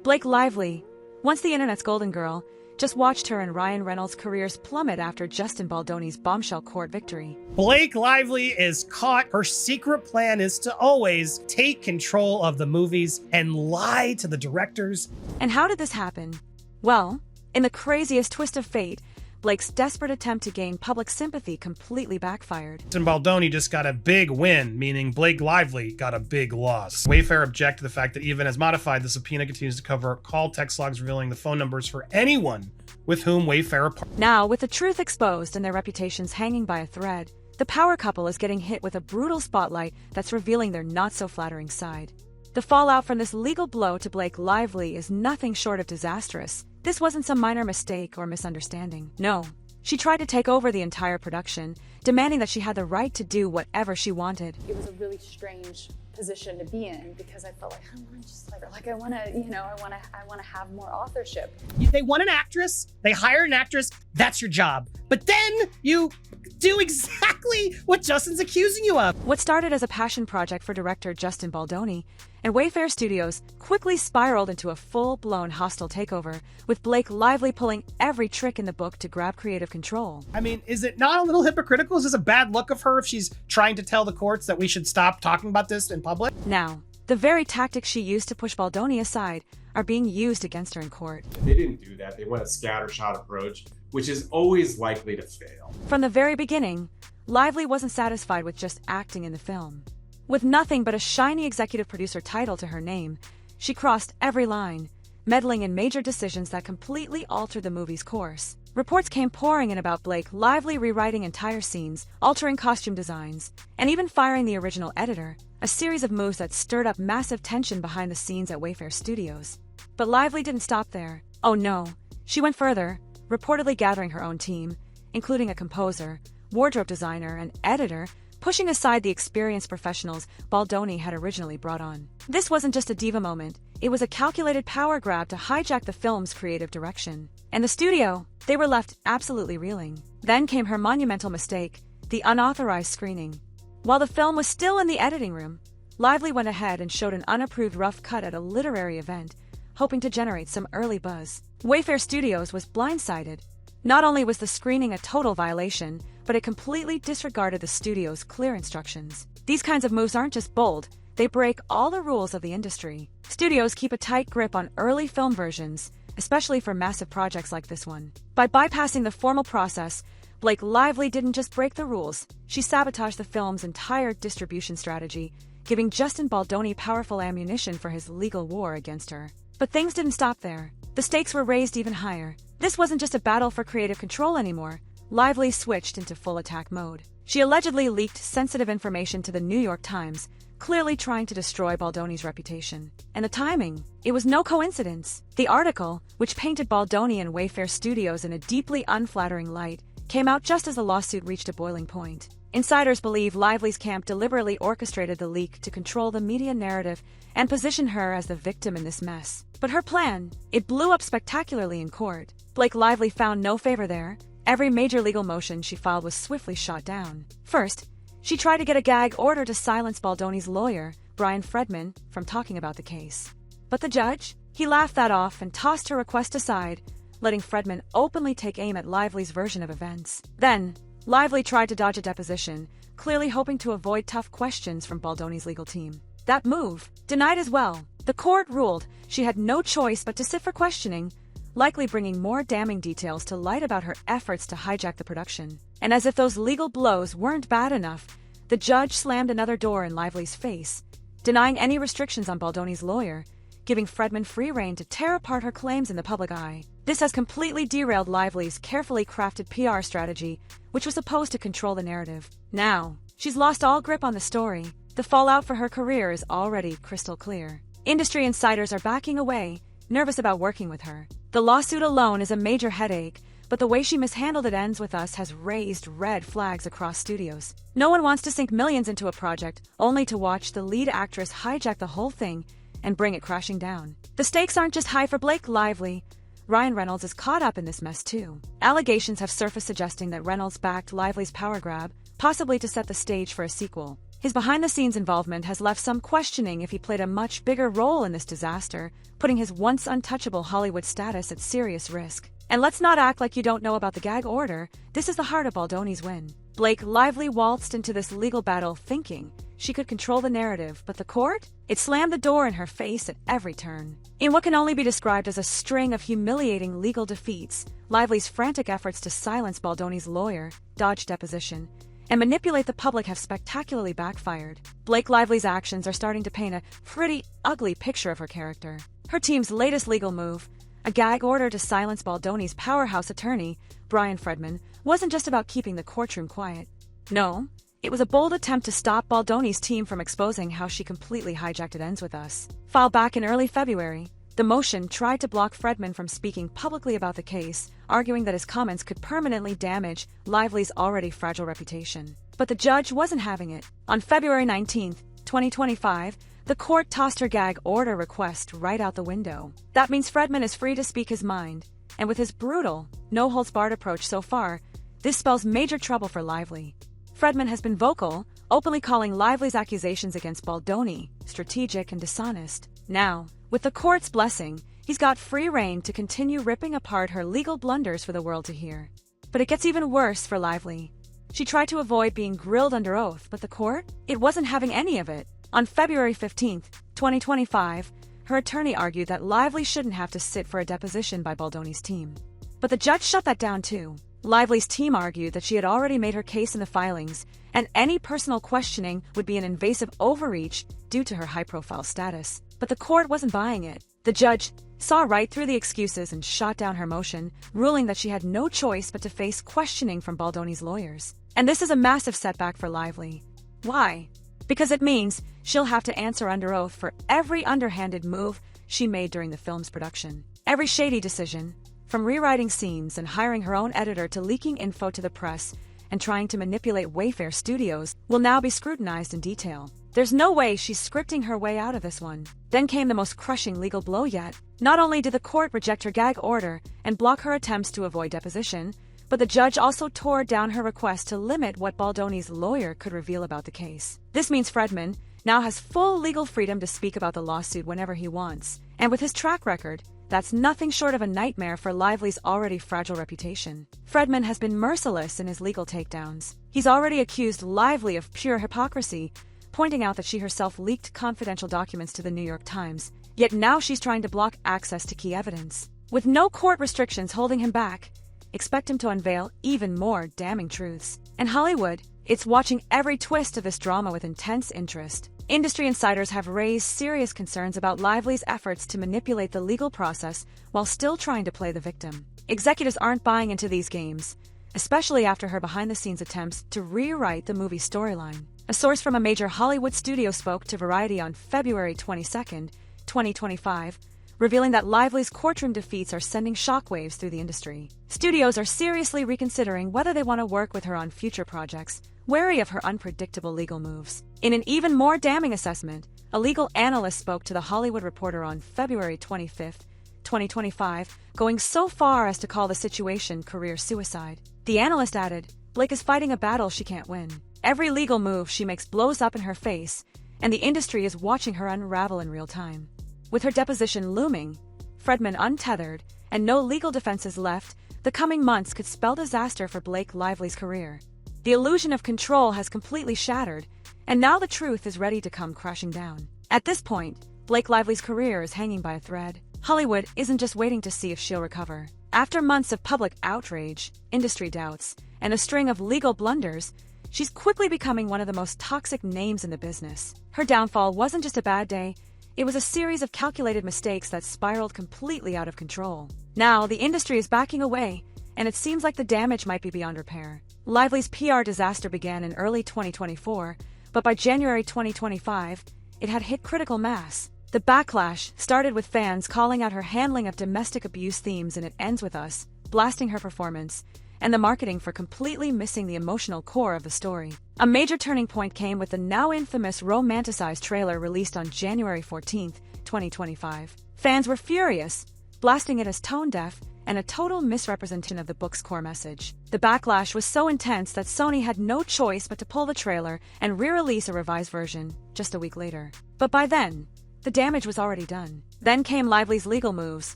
Blake Lively, once the internet's golden girl, just watched her and Ryan Reynolds' careers plummet after Justin Baldoni's bombshell court victory. Blake Lively is caught. Her secret plan is to always take control of the movies and lie to the directors. And how did this happen? Well, in the craziest twist of fate, Blake's desperate attempt to gain public sympathy completely backfired. Justin Baldoni just got a big win, meaning Blake Lively got a big loss. Wayfair object to the fact that even as modified, the subpoena continues to cover call text logs revealing the phone numbers for anyone with whom Wayfair Now, with the truth exposed and their reputations hanging by a thread, the power couple is getting hit with a brutal spotlight that's revealing their not-so-flattering side. The fallout from this legal blow to Blake Lively is nothing short of disastrous. This wasn't some minor mistake or misunderstanding. No, she tried to take over the entire production, demanding that she had the right to do whatever she wanted. It was a really strange position to be in because I felt like I want to just I want to have more authorship. They want an actress, they hire an actress, that's your job. But then you do exactly what Justin's accusing you of. What started as a passion project for director Justin Baldoni and Wayfair Studios quickly spiraled into a full-blown hostile takeover, with Blake Lively pulling every trick in the book to grab creative control. I mean, is it not a little hypocritical? Is this a bad look of her if she's trying to tell the courts that we should stop talking about this in public? Now, the very tactics she used to push Baldoni aside are being used against her in court. They didn't do that. They went a scattershot approach, which is always likely to fail. From the very beginning, Lively wasn't satisfied with just acting in the film. With nothing but a shiny executive producer title to her name, she crossed every line, meddling in major decisions that completely altered the movie's course. Reports came pouring in about Blake Lively rewriting entire scenes, altering costume designs, and even firing the original editor, a series of moves that stirred up massive tension behind the scenes at Wayfair Studios. But Lively didn't stop there. Oh no, she went further, reportedly gathering her own team, including a composer, wardrobe designer, and editor, pushing aside the experienced professionals Baldoni had originally brought on. This wasn't just a diva moment, it was a calculated power grab to hijack the film's creative direction. And the studio, they were left absolutely reeling. Then came her monumental mistake, the unauthorized screening. While the film was still in the editing room, Lively went ahead and showed an unapproved rough cut at a literary event, hoping to generate some early buzz. Wayfair Studios was blindsided. Not only was the screening a total violation, but it completely disregarded the studio's clear instructions. These kinds of moves aren't just bold, they break all the rules of the industry. Studios keep a tight grip on early film versions, especially for massive projects like this one. By bypassing the formal process, Blake Lively didn't just break the rules, she sabotaged the film's entire distribution strategy, giving Justin Baldoni powerful ammunition for his legal war against her. But things didn't stop there. The stakes were raised even higher. This wasn't just a battle for creative control anymore. Lively switched into full attack mode. She allegedly leaked sensitive information to the New York Times, clearly trying to destroy Baldoni's reputation. And the timing, it was no coincidence. The article, which painted Baldoni and Wayfair Studios in a deeply unflattering light, came out just as the lawsuit reached a boiling point. Insiders believe Lively's camp deliberately orchestrated the leak to control the media narrative and position her as the victim in this mess. But her plan, it blew up spectacularly in court. Blake Lively found no favor there. Every major legal motion she filed was swiftly shot down. First, she tried to get a gag order to silence Baldoni's lawyer, Brian Fredman, from talking about the case. But the judge, he laughed that off and tossed her request aside, letting Fredman openly take aim at Lively's version of events. Then, Lively tried to dodge a deposition, clearly hoping to avoid tough questions from Baldoni's legal team. That move, denied as well. The court ruled she had no choice but to sit for questioning, likely bringing more damning details to light about her efforts to hijack the production. And as if those legal blows weren't bad enough, the judge slammed another door in Lively's face, denying any restrictions on Baldoni's lawyer, giving Fredman free rein to tear apart her claims in the public eye. This has completely derailed Lively's carefully crafted PR strategy, which was supposed to control the narrative. Now, she's lost all grip on the story. The fallout for her career is already crystal clear. Industry insiders are backing away, nervous about working with her. The lawsuit alone is a major headache, but the way she mishandled it ends with us has raised red flags across studios. No one wants to sink millions into a project, only to watch the lead actress hijack the whole thing and bring it crashing down. The stakes aren't just high for Blake Lively. Ryan Reynolds is caught up in this mess too. Allegations have surfaced suggesting that Reynolds backed Lively's power grab, possibly to set the stage for a sequel. His behind-the-scenes involvement has left some questioning if he played a much bigger role in this disaster, putting his once untouchable Hollywood status at serious risk. And let's not act like you don't know about the gag order. This is the heart of Baldoni's win. Blake Lively waltzed into this legal battle thinking she could control the narrative, but the court? It slammed the door in her face at every turn. In what can only be described as a string of humiliating legal defeats, Lively's frantic efforts to silence Baldoni's lawyer, dodge deposition, and manipulate the public have spectacularly backfired. Blake Lively's actions are starting to paint a pretty ugly picture of her character. Her team's latest legal move, a gag order to silence Baldoni's powerhouse attorney, Brian Fredman, wasn't just about keeping the courtroom quiet. No, it was a bold attempt to stop Baldoni's team from exposing how she completely hijacked It Ends With Us. Filed back in early February, the motion tried to block Fredman from speaking publicly about the case, arguing that his comments could permanently damage Lively's already fragile reputation. But the judge wasn't having it. On February 19, 2025, the court tossed her gag order request right out the window. That means Fredman is free to speak his mind, and with his brutal, no-holds-barred approach so far, this spells major trouble for Lively. Fredman has been vocal, openly calling Lively's accusations against Baldoni strategic and dishonest. Now, with the court's blessing, he's got free rein to continue ripping apart her legal blunders for the world to hear. But it gets even worse for Lively. She tried to avoid being grilled under oath, but the court? It wasn't having any of it. On February 15, 2025, her attorney argued that Lively shouldn't have to sit for a deposition by Baldoni's team. But the judge shut that down too. Lively's team argued that she had already made her case in the filings, and any personal questioning would be an invasive overreach due to her high-profile status. But the court wasn't buying it. The judge saw right through the excuses and shot down her motion, ruling that she had no choice but to face questioning from Baldoni's lawyers. And this is a massive setback for Lively. Why? Because it means she'll have to answer under oath for every underhanded move she made during the film's production. Every shady decision, from rewriting scenes and hiring her own editor to leaking info to the press and trying to manipulate Wayfair Studios, will now be scrutinized in detail. There's no way she's scripting her way out of this one. Then came the most crushing legal blow yet. Not only did the court reject her gag order and block her attempts to avoid deposition, but the judge also tore down her request to limit what Baldoni's lawyer could reveal about the case. This means Fredman now has full legal freedom to speak about the lawsuit whenever he wants. And with his track record, that's nothing short of a nightmare for Lively's already fragile reputation. Fredman has been merciless in his legal takedowns. He's already accused Lively of pure hypocrisy, pointing out that she herself leaked confidential documents to the New York Times, yet now she's trying to block access to key evidence. With no court restrictions holding him back, expect him to unveil even more damning truths. And Hollywood, it's watching every twist of this drama with intense interest. Industry insiders have raised serious concerns about Lively's efforts to manipulate the legal process while still trying to play the victim. Executives aren't buying into these games, especially after her behind-the-scenes attempts to rewrite the movie's storyline. A source from a major Hollywood studio spoke to Variety on February 22, 2025, revealing that Lively's courtroom defeats are sending shockwaves through the industry. Studios are seriously reconsidering whether they want to work with her on future projects, wary of her unpredictable legal moves. In an even more damning assessment, a legal analyst spoke to The Hollywood Reporter on February 25, 2025, going so far as to call the situation career suicide. The analyst added, "Blake is fighting a battle she can't win. Every legal move she makes blows up in her face, and the industry is watching her unravel in real time." With her deposition looming, Fredman untethered, and no legal defenses left, the coming months could spell disaster for Blake Lively's career. The illusion of control has completely shattered, and now the truth is ready to come crashing down. At this point, Blake Lively's career is hanging by a thread. Hollywood isn't just waiting to see if she'll recover. After months of public outrage, industry doubts, and a string of legal blunders, she's quickly becoming one of the most toxic names in the business. Her downfall wasn't just a bad day, it was a series of calculated mistakes that spiraled completely out of control. Now, the industry is backing away, and it seems like the damage might be beyond repair. Lively's PR disaster began in early 2024, but by January 2025, it had hit critical mass. The backlash started with fans calling out her handling of domestic abuse themes in It Ends With Us, blasting her performance, and the marketing for completely missing the emotional core of the story. A major turning point came with the now infamous romanticized trailer released on January 14, 2025. Fans were furious, blasting it as tone-deaf and a total misrepresentation of the book's core message. The backlash was so intense that Sony had no choice but to pull the trailer and re-release a revised version just a week later. But by then, the damage was already done. Then came Lively's legal moves,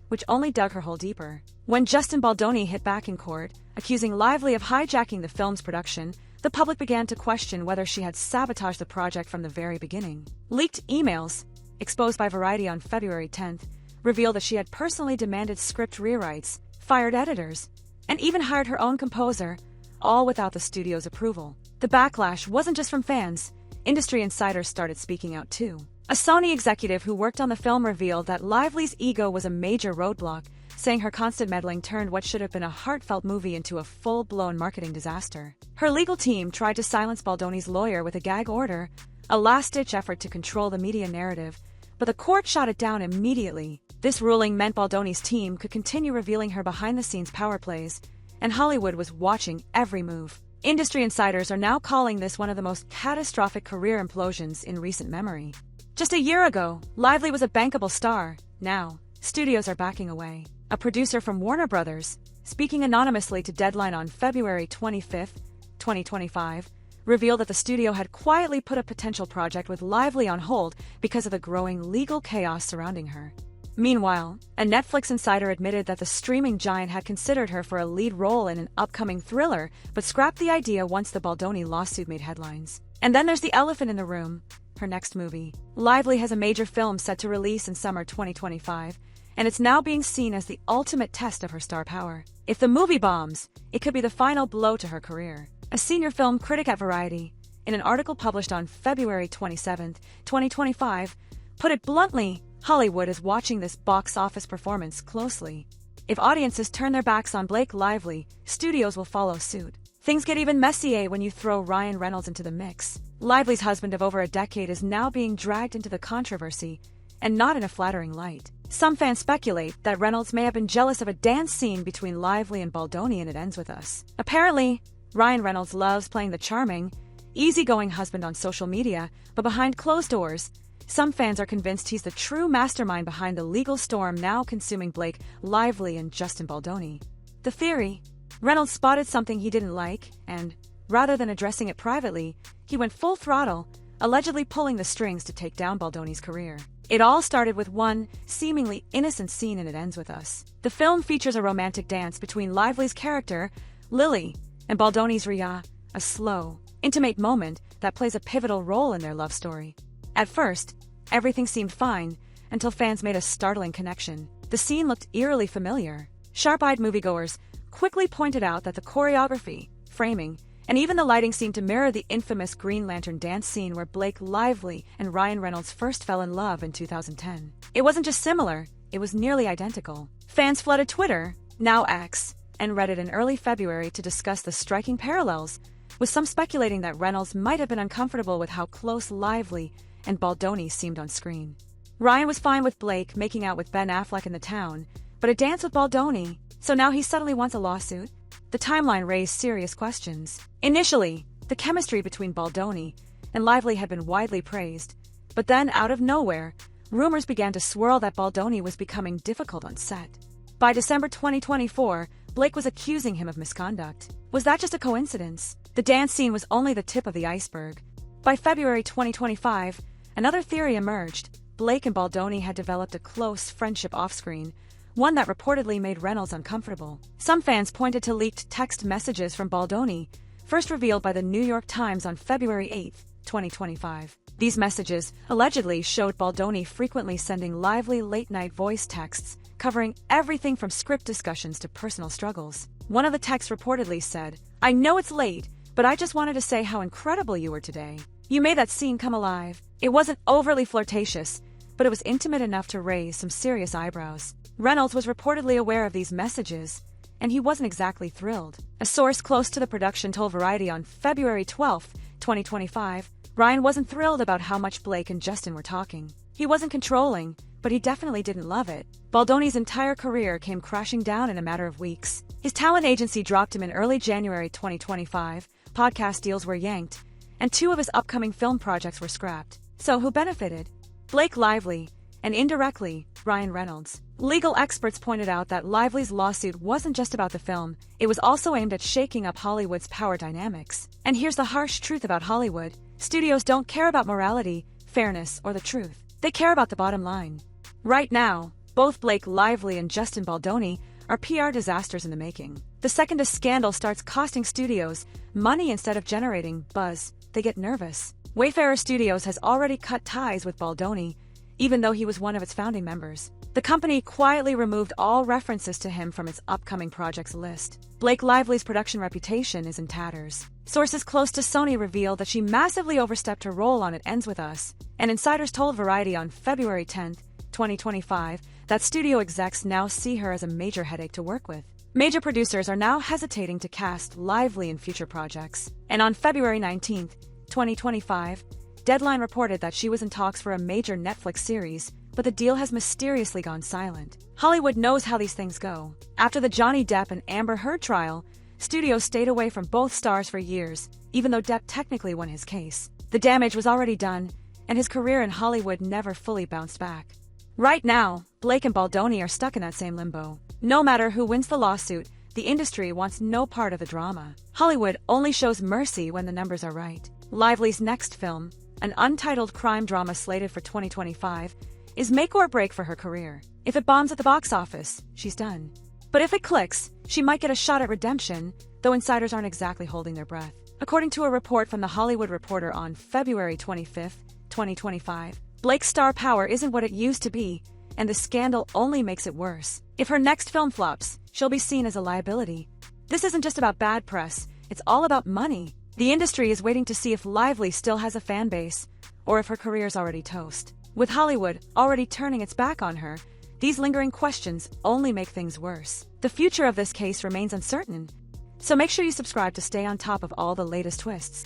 which only dug her hole deeper. When Justin Baldoni hit back in court, accusing Lively of hijacking the film's production, the public began to question whether she had sabotaged the project from the very beginning. Leaked emails, exposed by Variety on February 10th, revealed that she had personally demanded script rewrites, fired editors, and even hired her own composer, all without the studio's approval. The backlash wasn't just from fans. Industry insiders started speaking out too. A Sony executive who worked on the film revealed that Lively's ego was a major roadblock, saying her constant meddling turned what should have been a heartfelt movie into a full-blown marketing disaster. Her legal team tried to silence Baldoni's lawyer with a gag order, a last-ditch effort to control the media narrative, but the court shot it down immediately. This ruling meant Baldoni's team could continue revealing her behind-the-scenes power plays, and Hollywood was watching every move. Industry insiders are now calling this one of the most catastrophic career implosions in recent memory. Just a year ago, Lively was a bankable star. Now, studios are backing away. A producer from Warner Brothers, speaking anonymously to Deadline on February 25, 2025, revealed that the studio had quietly put a potential project with Lively on hold because of the growing legal chaos surrounding her. Meanwhile, a Netflix insider admitted that the streaming giant had considered her for a lead role in an upcoming thriller, but scrapped the idea once the Baldoni lawsuit made headlines. And then there's the elephant in the room, her next movie. Lively has a major film set to release in summer 2025, and it's now being seen as the ultimate test of her star power. If the movie bombs, it could be the final blow to her career. A senior film critic at Variety, in an article published on February 27, 2025, put it bluntly, Hollywood is watching this box office performance closely. If audiences turn their backs on Blake Lively, studios will follow suit. Things get even messier when you throw Ryan Reynolds into the mix. Lively's husband of over a decade is now being dragged into the controversy, and not in a flattering light. Some fans speculate that Reynolds may have been jealous of a dance scene between Lively and Baldoni, and it ends with us. Apparently, Ryan Reynolds loves playing the charming, easygoing husband on social media, but behind closed doors, some fans are convinced he's the true mastermind behind the legal storm now consuming Blake Lively and Justin Baldoni. The theory: Reynolds spotted something he didn't like, and, rather than addressing it privately, he went full throttle, allegedly pulling the strings to take down Baldoni's career. It all started with one seemingly innocent scene, and it ends with us. The film features a romantic dance between Lively's character, Lily, and Baldoni's Ria, a slow, intimate moment that plays a pivotal role in their love story. At first, everything seemed fine, until fans made a startling connection. The scene looked eerily familiar. Sharp-eyed moviegoers quickly pointed out that the choreography, framing, and even the lighting seemed to mirror the infamous Green Lantern dance scene where Blake Lively and Ryan Reynolds first fell in love in 2010. It wasn't just similar, it was nearly identical. Fans flooded Twitter, now X, and Reddit in early February to discuss the striking parallels, with some speculating that Reynolds might have been uncomfortable with how close Lively and Baldoni seemed on screen. Ryan was fine with Blake making out with Ben Affleck in The Town, but a dance with Baldoni, so now he suddenly wants a lawsuit? The timeline raised serious questions. Initially, the chemistry between Baldoni and Lively had been widely praised, but then out of nowhere, rumors began to swirl that Baldoni was becoming difficult on set. By December 2024, Blake was accusing him of misconduct. Was that just a coincidence? The dance scene was only the tip of the iceberg. By February 2025, another theory emerged. Blake and Baldoni had developed a close friendship off-screen, one that reportedly made Reynolds uncomfortable. Some fans pointed to leaked text messages from Baldoni, first revealed by the New York Times on February 8, 2025. These messages allegedly showed Baldoni frequently sending Lively late-night voice texts, covering everything from script discussions to personal struggles. One of the texts reportedly said, "I know it's late, but I just wanted to say how incredible you were today. You made that scene come alive." It wasn't overly flirtatious, but it was intimate enough to raise some serious eyebrows. Reynolds was reportedly aware of these messages, and he wasn't exactly thrilled. A source close to the production told Variety on February 12, 2025, Ryan wasn't thrilled about how much Blake and Justin were talking. He wasn't controlling, but he definitely didn't love it. Baldoni's entire career came crashing down in a matter of weeks. His talent agency dropped him in early January 2025, podcast deals were yanked, and 2 of his upcoming film projects were scrapped. So who benefited? Blake Lively, and indirectly, Ryan Reynolds. Legal experts pointed out that Lively's lawsuit wasn't just about the film, it was also aimed at shaking up Hollywood's power dynamics. And here's the harsh truth about Hollywood: studios don't care about morality, fairness, or the truth. They care about the bottom line. Right now, both Blake Lively and Justin Baldoni are PR disasters in the making. The second a scandal starts costing studios money instead of generating buzz, they get nervous. Wayfarer Studios has already cut ties with Baldoni, even though he was one of its founding members. The company quietly removed all references to him from its upcoming projects list. Blake Lively's production reputation is in tatters. Sources close to Sony reveal that she massively overstepped her role on It Ends With Us, and insiders told Variety on February 10, 2025, that studio execs now see her as a major headache to work with. Major producers are now hesitating to cast Lively in future projects. And on February 19, 2025, Deadline reported that she was in talks for a major Netflix series, but the deal has mysteriously gone silent. Hollywood knows how these things go. After the Johnny Depp and Amber Heard trial, studios stayed away from both stars for years, even though Depp technically won his case. The damage was already done, and his career in Hollywood never fully bounced back. Right now, Blake and Baldoni are stuck in that same limbo. No matter who wins the lawsuit, the industry wants no part of the drama. Hollywood only shows mercy when the numbers are right. Lively's next film, an untitled crime drama slated for 2025, is make or break for her career. If it bombs at the box office, she's done. But if it clicks, she might get a shot at redemption, though insiders aren't exactly holding their breath. According to a report from The Hollywood Reporter on February 25, 2025, Blake's star power isn't what it used to be, and the scandal only makes it worse. If her next film flops, she'll be seen as a liability. This isn't just about bad press, it's all about money. The industry is waiting to see if Lively still has a fan base, or if her career's already toast. With Hollywood already turning its back on her, these lingering questions only make things worse. The future of this case remains uncertain, so make sure you subscribe to stay on top of all the latest twists.